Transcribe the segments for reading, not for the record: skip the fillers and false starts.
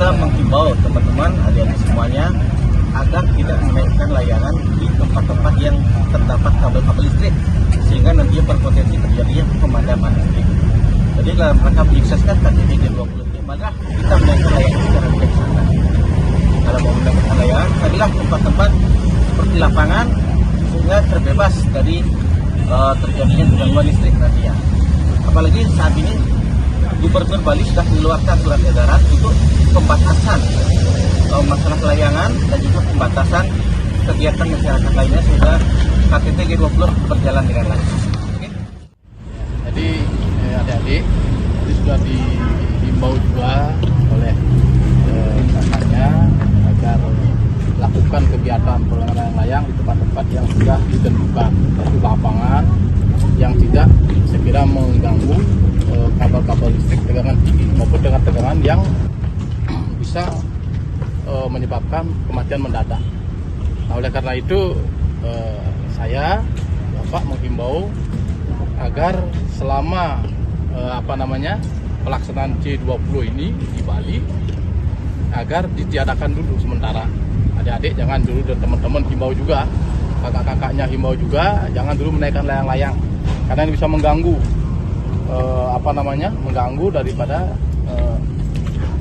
kita menghimbau teman-teman adik-adik semuanya agar tidak menaikkan layangan di tempat-tempat yang terdapat kabel-kabel listrik sehingga nantinya berpotensi terjadinya pemadaman listrik. Jadi dalam rangka menyukseskan KTT G20 ini, maka kita menaikkan layangan secara bijaksana. Kalau mau menaikkan layangan, carilah tempat-tempat seperti lapangan sehingga terbebas dari terjadinya gangguan listrik nantinya. Apalagi saat ini Gubernur Bali sudah mengeluarkan surat edaran untuk pembatasan masalah layangan dan juga pembatasan kegiatan masyarakat lainnya sehingga KTT G20 berjalan dengan lancar. Jadi adik-adik ini sudah dihimbau juga oleh kakaknya agar lakukan kegiatan layang-layang di tempat-tempat yang sudah ditentukan, di lapangan yang tidak sekira mengganggu kabel-kabel listrik tegangan tinggi maupun dengan tegangan yang bisa menyebabkan kematian mendadak. Nah, oleh karena itu saya Bapak menghimbau agar selama pelaksanaan G20 ini di Bali agar ditiadakan dulu sementara. Adik-adik jangan dulu, dan teman-teman himbau juga, kakak-kakaknya himbau juga jangan dulu menaikkan layang-layang karena ini bisa mengganggu mengganggu daripada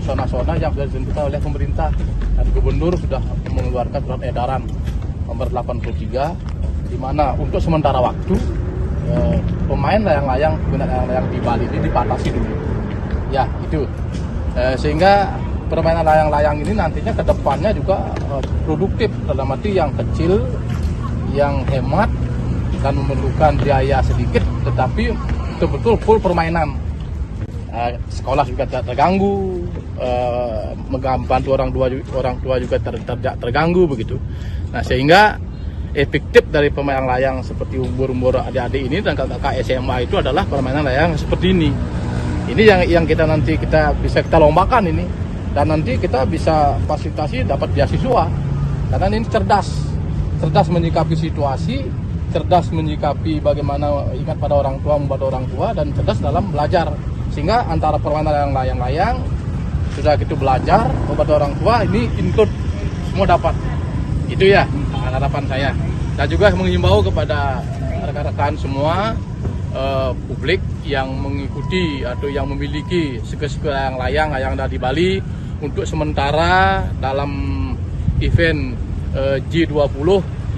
zona-zona yang sudah ditentukan oleh pemerintah. Dan Gubernur sudah mengeluarkan surat edaran nomor 83 di mana untuk sementara waktu pemain layang-layang di Bali ini dibatasi dulu. Ya, itu. Sehingga permainan layang-layang ini nantinya ke depannya juga produktif, dalam arti yang kecil, yang hemat dan memerlukan biaya sedikit, tetapi betul-betul full permainan. Sekolah juga tidak terganggu, membantu orang tua juga terganggu begitu. Nah, sehingga efektif dari permainan layang seperti umur adik-adik ini dan kakak SMA itu adalah permainan layang seperti ini. Ini yang kita bisa lombakan ini, dan nanti kita bisa fasilitasi dapat beasiswa karena ini cerdas menyikapi situasi, cerdas menyikapi bagaimana ingat pada orang tua, membantu orang tua, dan cerdas dalam belajar. Sehingga antara permainan layang-layang sudah gitu belajar, membantu orang tua, ini include semua dapat. Itu ya harapan saya. Saya juga menghimbau kepada rekan-rekan semua publik yang mengikuti atau yang memiliki skill layang-layang yang ada di Bali untuk sementara dalam event G20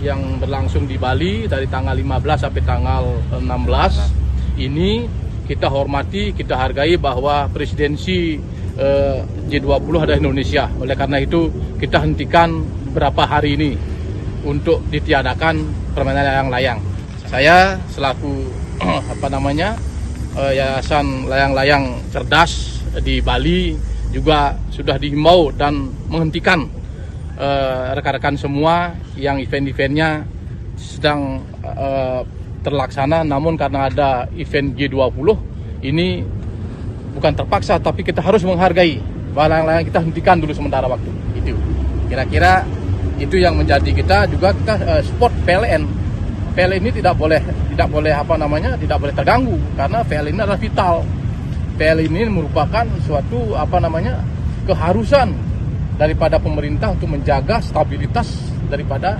yang berlangsung di Bali dari tanggal 15 sampai tanggal 16 ini, kita hormati, kita hargai bahwa presidensi G20 ada Indonesia. Oleh karena itu kita hentikan beberapa hari ini untuk ditiadakan permainan layang-layang. Saya selaku Yayasan Layang-Layang Cerdas di Bali juga sudah dihimbau dan menghentikan rekan-rekan semua yang event-eventnya sedang terlaksana, namun karena ada event G20 ini bukan terpaksa, tapi kita harus menghargai bahwa layang-layang kita hentikan dulu sementara waktu. Itu kira-kira itu yang menjadi kita sport PLN. PLN ini tidak boleh terganggu karena PLN ini adalah vital. PLN ini merupakan suatu keharusan daripada pemerintah untuk menjaga stabilitas daripada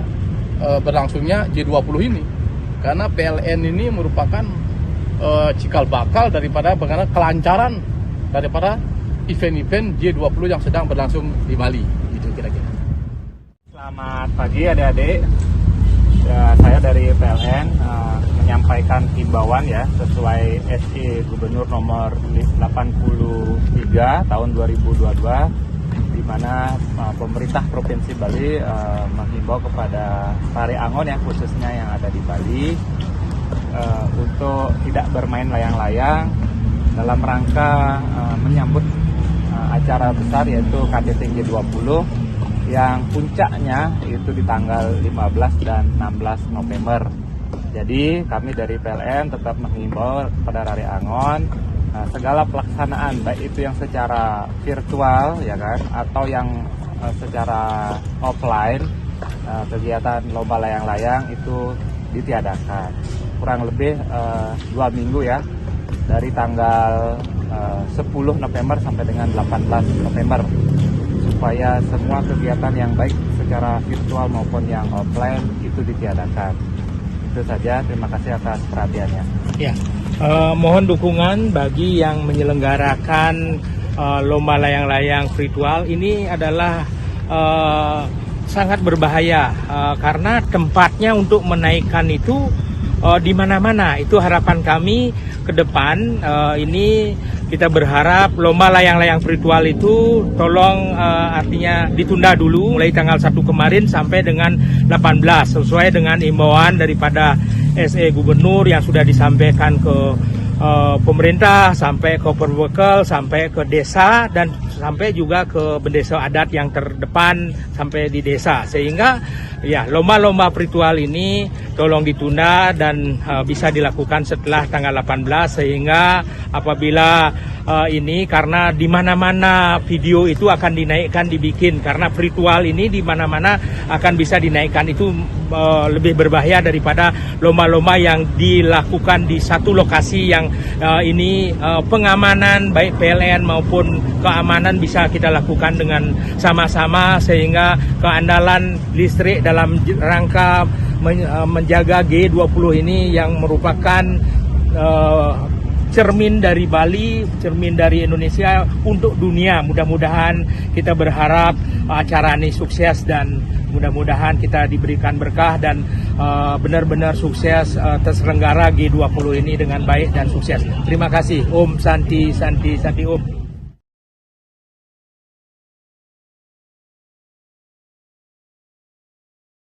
berlangsungnya G20 ini. Karena PLN ini merupakan cikal bakal daripada bagaimana kelancaran daripada event-event G20 yang sedang berlangsung di Bali. Gitu kira-kira. Selamat pagi adik-adik. Ya, saya dari PLN menyampaikan himbauan ya sesuai SE Gubernur nomor 83 tahun 2022, di mana pemerintah Provinsi Bali menghimbau kepada Rari Angon yang khususnya yang ada di Bali untuk tidak bermain layang-layang dalam rangka menyambut acara besar yaitu KTT G20 yang puncaknya itu di tanggal 15 dan 16 November. Jadi kami dari PLN tetap menghimbau kepada Rari Angon segala pelaksanaan baik itu yang secara virtual ya kan atau yang secara offline, kegiatan lomba layang-layang itu ditiadakan kurang lebih 2 minggu ya, dari tanggal 10 November sampai dengan 18 November. supaya semua kegiatan yang baik secara virtual maupun yang offline itu ditiadakan. Itu saja, terima kasih atas perhatiannya. Ya, mohon dukungan bagi yang menyelenggarakan lomba layang-layang virtual. Ini adalah sangat berbahaya karena tempatnya untuk menaikkan itu di mana-mana. Itu harapan kami ke depan. Ini kita berharap lomba layang-layang virtual itu tolong artinya ditunda dulu mulai tanggal 1 kemarin sampai dengan 18 sesuai dengan imbauan daripada SE Gubernur yang sudah disampaikan ke pemerintah, sampai ke Perwekal, sampai ke desa, dan sampai juga ke bendesa adat yang terdepan sampai di desa. Sehingga ya lomba-lomba virtual ini tolong ditunda dan bisa dilakukan setelah tanggal 18 sehingga apabila ini karena di mana-mana video itu akan dinaikkan dibikin karena virtual ini di mana-mana akan bisa dinaikkan itu lebih berbahaya daripada lomba-lomba yang dilakukan di satu lokasi yang ini pengamanan baik PLN maupun keamanan bisa kita lakukan dengan sama-sama sehingga keandalan listrik dalam rangka menjaga G20 ini yang merupakan cermin dari Bali, cermin dari Indonesia untuk dunia. Mudah-mudahan kita berharap acara ini sukses dan mudah-mudahan kita diberikan berkah dan benar-benar sukses terselenggara G20 ini dengan baik dan sukses. Terima kasih. Om Santi Santi Santi Om.